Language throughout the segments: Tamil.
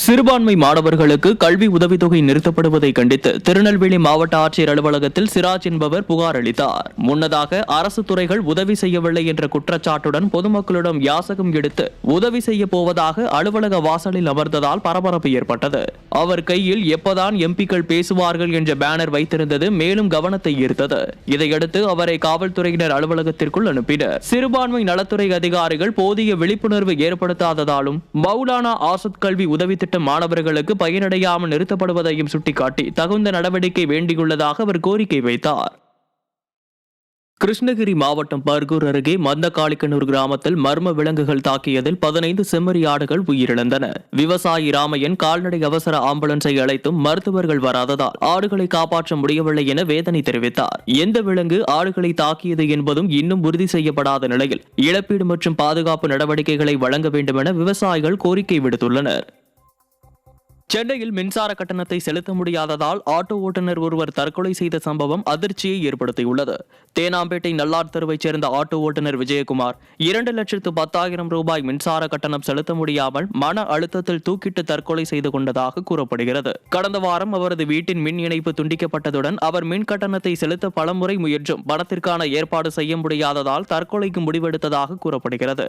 சிறுபான்மை மாணவர்களுக்கு கல்வி உதவித்தொகை நிறுத்தப்படுவதை கண்டித்து திருநெல்வேலி மாவட்ட ஆட்சியர் அலுவலகத்தில் சிராஜ் என்பவர் புகார் அளித்தார். முன்னதாக அரசு துறைகள் உதவி செய்யவில்லை என்ற குற்றச்சாட்டுடன் பொதுமக்களிடம் யாசகம் எடுத்து உதவி செய்ய போவதாக அலுவலக வாசலில் அமர்ந்ததால் பரபரப்பு ஏற்பட்டது. அவர் கையில் எப்பதான் எம்பிக்கள் பேசுவார்கள் என்ற பேனர் வைத்திருந்தது மேலும் கவனத்தை ஈர்த்தது. இதையடுத்து அவரை காவல்துறையினர் அலுவலகத்திற்குள் அனுப்பினர். சிறுபான்மை நலத்துறை அதிகாரிகள் போதிய விழிப்புணர்வு ஏற்படுத்தாததாலும் மௌலானா ஆசாத் கல்வி உதவி மாணவர்களுக்கு பயனடையாமல் நிறுத்தப்படுவதையும் சுட்டிக்காட்டி தகுந்த நடவடிக்கை வேண்டியுள்ளதாக அவர் கோரிக்கை வைத்தார். கிருஷ்ணகிரி மாவட்டம் பர்கூர் அருகே மந்தகாளிக்கனூர் கிராமத்தில் மர்ம விலங்குகள் தாக்கியதில் 15 செம்மறி ஆடுகள் உயிரிழந்தன. விவசாயி ராமையன் கால்நடை அவசர ஆம்புலன்ஸை அழைத்தும் மருத்துவர்கள் வராததால் ஆடுகளை காப்பாற்ற முடியவில்லை என வேதனை தெரிவித்தார். எந்த விலங்கு ஆடுகளை தாக்கியது என்பதும் இன்னும் உறுதி செய்யப்படாத நிலையில் இழப்பீடு மற்றும் பாதுகாப்பு நடவடிக்கைகளை வழங்க வேண்டும் என விவசாயிகள் கோரிக்கை விடுத்துள்ளனர். சென்னையில் மின்சார கட்டணத்தை செலுத்த முடியாததால் ஆட்டோ ஓட்டுநர் ஒருவர் தற்கொலை செய்த சம்பவம் அதிர்ச்சியை ஏற்படுத்தியுள்ளது. தேனாம்பேட்டை நல்லார் தெருவைச் சேர்ந்த ஆட்டோ ஓட்டுநர் விஜயகுமார் 2,10,000 ரூபாய் மின்சார கட்டணம் செலுத்த முடியாமல் மன அழுத்தத்தில் தூக்கிட்டு தற்கொலை செய்து கொண்டதாக கூறப்படுகிறது. கடந்த வாரம் அவரது வீட்டின் மின் இணைப்பு துண்டிக்கப்பட்டதுடன் அவர் மின் கட்டணத்தை செலுத்த பலமுறை முயன்றும் பணத்திற்கான ஏற்பாடு செய்ய முடியாததால் தற்கொலைக்கு முடிவெடுத்ததாக கூறப்படுகிறது.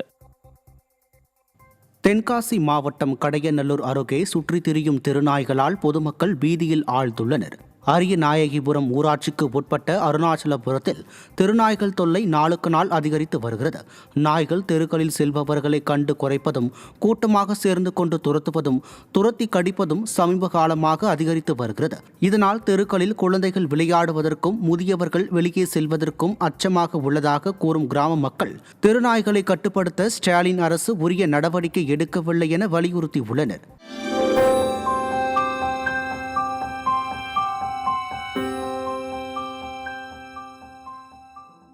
தென்காசி மாவட்டம் கடையநல்லூர் அருகே சுற்றித் திரியும் தெருநாய்களால் பொதுமக்கள் பீதியில் ஆழ்ந்துள்ளனர். அரியநாயகிபுரம் ஊராட்சிக்கு உட்பட்ட அருணாச்சலபுரத்தில் தெருநாய்கள் தொல்லை நாளுக்கு நாள் அதிகரித்து வருகிறது. நாய்கள் தெருக்களில் செல்பவர்களை கண்டு குறைப்பதும் கூட்டமாக சேர்ந்து கொண்டு துரத்துவதும் துரத்தி கடிப்பதும் சமீப காலமாக அதிகரித்து வருகிறது. இதனால் தெருக்களில் குழந்தைகள் விளையாடுவதற்கும் முதியவர்கள் வெளியே செல்வதற்கும் அச்சமாக உள்ளதாக கூறும் கிராம மக்கள் தெருநாய்களை கட்டுப்படுத்த ஸ்டாலின் அரசு உரிய நடவடிக்கை எடுக்கவில்லை என வலியுறுத்தியுள்ளனர்.